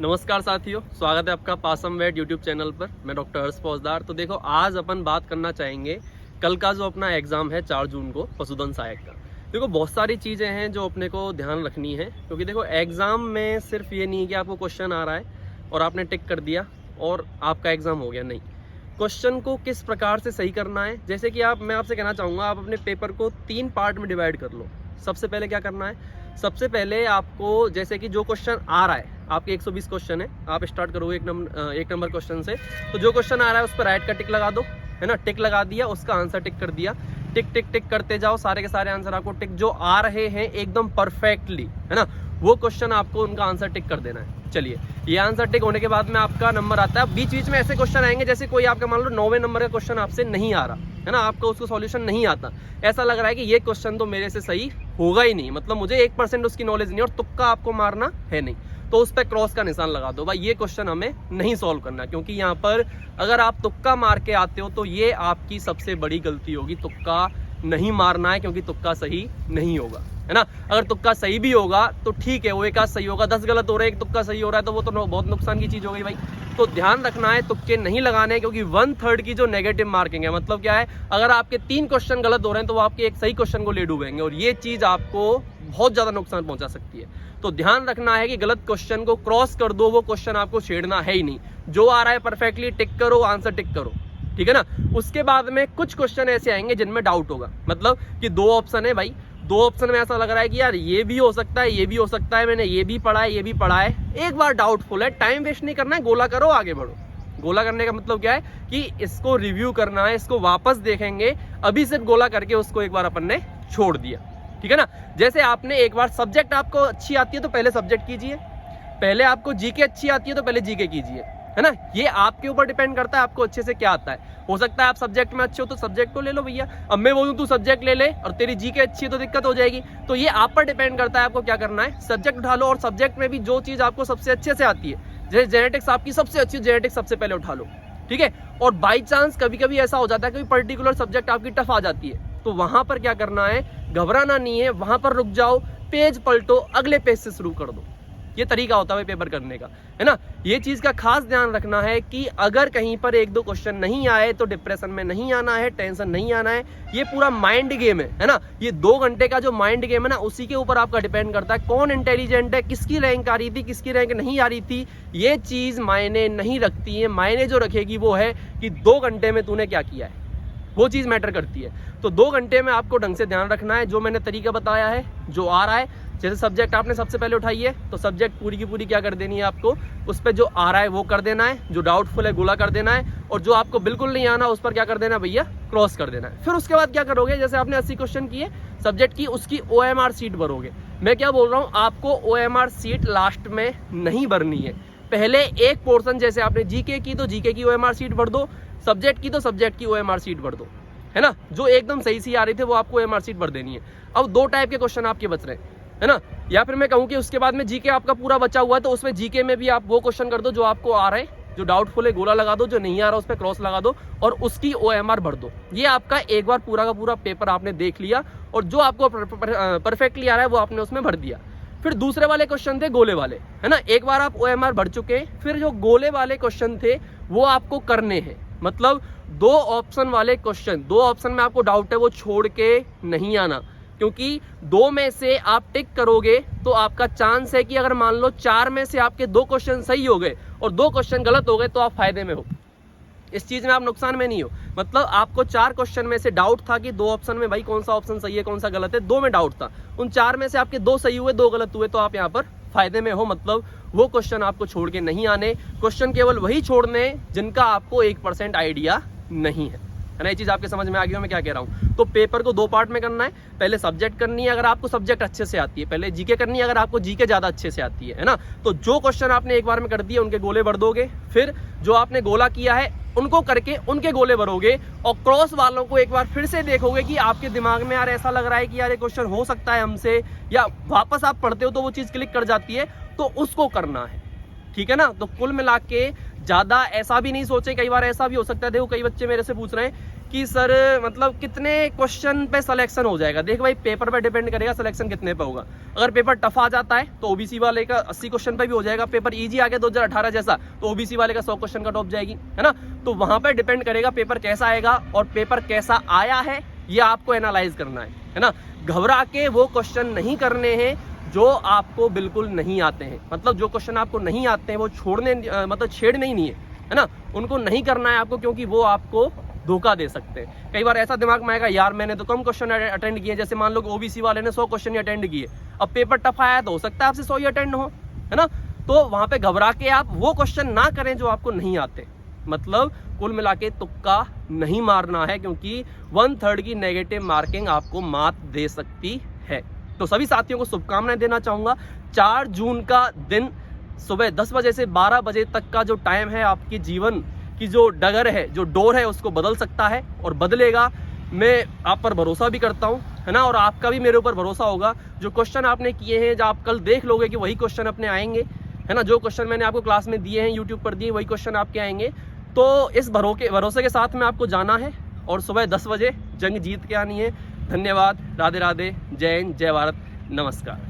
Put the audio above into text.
नमस्कार साथियों, स्वागत है आपका पासम वेट यूट्यूब चैनल पर। मैं डॉक्टर हर्ष फौजदार। तो देखो, आज अपन बात करना चाहेंगे कल का जो अपना एग्ज़ाम है 4 जून को पशुधन सहायक का। देखो, बहुत सारी चीज़ें हैं जो अपने को ध्यान रखनी है, क्योंकि देखो एग्ज़ाम में सिर्फ ये नहीं है कि आपको क्वेश्चन आ रहा है और आपने टिक कर दिया और आपका एग्ज़ाम हो गया। नहीं, क्वेश्चन को किस प्रकार से सही करना है। जैसे कि मैं आपसे कहना चाहूँगा, आप अपने पेपर को 3 पार्ट में डिवाइड कर लो। सबसे पहले क्या करना है, सबसे पहले आपको जैसे कि जो क्वेश्चन आ रहा है, आपके 120 क्वेश्चन है, आप स्टार्ट करोगे एक नंबर क्वेश्चन से। तो जो क्वेश्चन आ रहा है उस पर राइट का टिक लगा दो, है ना। टिक लगा दिया, उसका आंसर टिक कर दिया। टिक टिक टिक करते जाओ, सारे के सारे आंसर आपको टिक जो आ रहे हैं एकदम परफेक्टली, है ना, वो क्वेश्चन आपको उनका आंसर टिक कर देना है। चलिए, ये आंसर टिक होने के बाद में आपका नंबर आता है। बीच बीच में ऐसे क्वेश्चन आएंगे जैसे कोई आपका मान लो 9वें नंबर का क्वेश्चन आपसे नहीं आ रहा है ना, आपको उसको सॉल्यूशन नहीं आता, ऐसा लग रहा है कि ये क्वेश्चन तो मेरे से सही होगा ही नहीं, मतलब मुझे 1% उसकी नॉलेज नहीं और तुक्का आपको मारना है नहीं, तो उस पर क्रॉस का निशान लगा दो भाई। ये क्वेश्चन हमें नहीं सॉल्व करना, क्योंकि यहाँ पर अगर आप तुक्का मार के आते हो तो ये आपकी सबसे बड़ी गलती होगी। तुक्का नहीं मारना है, क्योंकि तुक्का सही नहीं होगा, है ना। अगर तुक्का सही भी होगा तो ठीक है, वो एक आध सही होगा, 10 गलत हो रहे हैं, एक तुक्का सही हो रहा है, तो वो तो बहुत नुकसान की चीज हो गई भाई। तो ध्यान रखना है, तुक्के नहीं लगाने, क्योंकि 1/3 की जो नेगेटिव मार्किंग है, मतलब क्या है, अगर आपके 3 क्वेश्चन गलत हो रहे हैं तो वो आपके एक सही क्वेश्चन को ले डूबेंगे और ये चीज आपको बहुत ज्यादा नुकसान पहुंचा सकती है। तो ध्यान रखना है कि गलत क्वेश्चन को क्रॉस कर दो, वो क्वेश्चन आपको छेड़ना है ही नहीं। जो आ रहा है परफेक्टली टिक करो, आंसर टिक करो, ठीक है ना। उसके बाद में कुछ क्वेश्चन ऐसे आएंगे जिनमें डाउट होगा, मतलब कि 2 ऑप्शन है भाई, 2 ऑप्शन में ऐसा लग रहा है कि यार ये भी हो सकता है, ये भी हो सकता है, मैंने ये भी पढ़ा है, ये भी पढ़ा है। एक बार डाउटफुल है, टाइम वेस्ट नहीं करना है, गोला करो, आगे बढ़ो। गोला करने का मतलब क्या है कि इसको रिव्यू करना है, इसको वापस देखेंगे। अभी सिर्फ गोला करके उसको एक बार अपन ने छोड़ दिया, ठीक है ना। जैसे आपने एक बार सब्जेक्ट आपको अच्छी आती है तो पहले सब्जेक्ट कीजिए, पहले आपको जीके अच्छी आती है तो पहले जीके कीजिए, है ना। ये आपके ऊपर डिपेंड करता है आपको अच्छे से क्या आता है। हो सकता है आप सब्जेक्ट में अच्छे हो तो सब्जेक्ट को ले लो भैया। अब मैं बोलूं तू सब्जेक्ट ले ले और तेरी जीके अच्छी है तो दिक्कत हो जाएगी। तो ये आप पर डिपेंड करता है आपको क्या करना है। सब्जेक्ट उठा लो और सब्जेक्ट में भी जो चीज आपको सबसे अच्छे से आती है, जैसे जेनेटिक्स आपकी सबसे अच्छी, जेनेटिक्स सबसे पहले उठा लो, ठीक है। और बाई चांस कभी कभी ऐसा हो जाता है, कोई पर्टिकुलर सब्जेक्ट आपकी टफ आ जाती है, तो वहां पर क्या करना है, घबराना नहीं है, वहां पर रुक जाओ, पेज पलटो, अगले पेज से शुरू कर दो। ये तरीका होता है पेपर करने का, है ना। ये चीज का खास ध्यान रखना है कि अगर कहीं पर 1-2 क्वेश्चन नहीं आए तो डिप्रेशन में नहीं आना है, टेंशन नहीं आना है। ये पूरा माइंड गेम है ना। ये 2 घंटे का जो माइंड गेम है ना, उसी के ऊपर आपका डिपेंड करता है कौन इंटेलिजेंट है, किसकी रैंक आ रही थी, किसकी रैंक नहीं आ रही थी। ये चीज मायने नहीं रखती है, मायने जो रखेगी वो है कि 2 घंटे में तूने क्या किया है, वो चीज मैटर करती है। तो 2 घंटे में आपको ढंग से ध्यान रखना है, जो मैंने तरीका बताया है, जो आ रहा है। जैसे सब्जेक्ट आपने सबसे पहले उठाई है तो सब्जेक्ट पूरी की पूरी क्या कर देनी है आपको, उस पर जो आ रहा है वो कर देना है, जो डाउटफुल है गोला कर देना है, और जो आपको बिल्कुल नहीं आना उस पर क्या कर देना है भैया, क्रॉस कर देना है। फिर उसके बाद क्या करोगे, जैसे आपने 80 क्वेश्चन किए सब्जेक्ट की, उसकी OMR सीट भरोगे। मैं क्या बोल रहा हूँ, आपको OMR सीट लास्ट में नहीं भरनी है। पहले एक पोर्शन, जैसे आपने जीके की तो जीके की OMR सीट भर दो, सब्जेक्ट की तो सब्जेक्ट की OMR सीट भर दो, है ना। जो एकदम सही सी आ रही थी वो आपको OMR सीट भर देनी है। अब 2 टाइप के क्वेश्चन आपके बच रहे हैं, है ना। या फिर मैं कहूँ कि उसके बाद में जीके आपका पूरा बचा हुआ है, तो उसमें जीके में भी आप वो क्वेश्चन कर दो जो आपको आ रहे हैं, जो डाउटफुल है गोला लगा दो, जो नहीं आ रहा उस पर क्रॉस लगा दो और उसकी OMR भर दो। ये आपका एक बार पूरा का पूरा पेपर आपने देख लिया और जो आपको परफेक्टली आ रहा है वो आपने उसमें भर दिया। फिर दूसरे वाले क्वेश्चन थे गोले वाले, है ना। एक बार आप OMR भर चुके, फिर जो गोले वाले क्वेश्चन थे वो आपको करने हैं। मतलब 2 ऑप्शन वाले क्वेश्चन, 2 ऑप्शन में आपको डाउट है वो छोड़ के नहीं आना, क्योंकि 2 में से आप टिक करोगे तो आपका चांस है कि अगर मान लो 4 में से आपके 2 क्वेश्चन सही हो गए और 2 क्वेश्चन गलत हो गए तो आप फायदे में हो, इस चीज में आप नुकसान में नहीं हो। मतलब आपको 4 क्वेश्चन में से डाउट था कि 2 ऑप्शन में भाई कौन सा ऑप्शन सही है कौन सा गलत है, 2 में डाउट था, उन 4 में से आपके 2 सही हुए 2 गलत हुए, तो आप यहाँ पर फायदे में हो। मतलब वो क्वेश्चन आपको छोड़ के नहीं आने, क्वेश्चन केवल वही छोड़ने जिनका आपको 1% आइडिया नहीं है ना। ये चीज आपके समझ में आ गई हो मैं क्या कह रहा हूँ। तो पेपर को 2 पार्ट में करना है, पहले सब्जेक्ट करनी है अगर आपको सब्जेक्ट अच्छे से आती है, पहले जीके करनी है अगर आपको जीके ज्यादा अच्छे से आती है ना। तो जो क्वेश्चन आपने एक बार में कर दिए उनके गोले भर दोगे, फिर जो आपने गोला किया है उनको करके उनके गोले भरोगे, और क्रॉस वालों को एक बार फिर से देखोगे कि आपके दिमाग में यार ऐसा लग रहा है कि यार ये क्वेश्चन हो सकता है हमसे, या वापस आप पढ़ते हो तो वो चीज क्लिक कर जाती है, तो उसको करना है, ठीक है ना। तो कुल मिला के ज्यादा ऐसा भी नहीं सोचे, कई बार ऐसा भी हो सकता है, देखो कई बच्चे मेरे से पूछ रहे हैं कि सर मतलब कितने क्वेश्चन पे सिलेक्शन हो जाएगा। देख भाई, पेपर पे डिपेंड करेगा सिलेक्शन कितने पे होगा। अगर पेपर टफ आ जाता है तो ओबीसी वाले का 80 क्वेश्चन पे भी हो जाएगा। पेपर इजी आ गया 2018 जैसा तो ओबीसी वाले का 100 क्वेश्चन कट ऑफ जाएगी, है ना। तो वहां पे डिपेंड करेगा पेपर कैसा आएगा और पेपर कैसा आया है ये आपको एनालाइज करना है ना। घबरा के वो क्वेश्चन नहीं करने हैं जो आपको बिल्कुल नहीं आते हैं। मतलब जो क्वेश्चन आपको नहीं आते हैं वो छोड़ने मतलब छेड़ने ही नहीं है ना। उनको नहीं करना है आपको, क्योंकि वो आपको धोखा दे सकते हैं। कई बार ऐसा दिमाग में आएगा, यार मैंने तो कम क्वेश्चन अटेंड किए, जैसे मान लो ओबीसी वाले ने 100 क्वेश्चन ही अटेंड किए, अब पेपर टफ आया तो हो सकता है आपसे 100 ही अटेंड हो, है ना। तो वहां पे घबरा के आप वो क्वेश्चन ना करें जो आपको नहीं आते। मतलब कुल मिला के तुक्का नहीं मारना है, क्योंकि 1/3 की नेगेटिव मार्किंग आपको मात दे सकती है। तो सभी साथियों को शुभकामनाएं देना चाहूंगा। 4 जून का दिन सुबह 10 बजे से 12 बजे तक का जो टाइम है, आपके जीवन की जो डगर है, जो डोर है, उसको बदल सकता है और बदलेगा। मैं आप पर भरोसा भी करता हूं, है ना, और आपका भी मेरे ऊपर भरोसा होगा। जो क्वेश्चन आपने किए हैं, जो आप कल देख लोगे कि वही क्वेश्चन अपने आएंगे, है ना। जो क्वेश्चन मैंने आपको क्लास में दिए हैं, यूट्यूब पर दिए, वही क्वेश्चन आपके आएंगे। तो इस भरोसे के साथ में आपको जाना है और सुबह 10 बजे जंग जीत के आनी है। धन्यवाद, राधे राधे, जय हिंद, जय भारत, नमस्कार।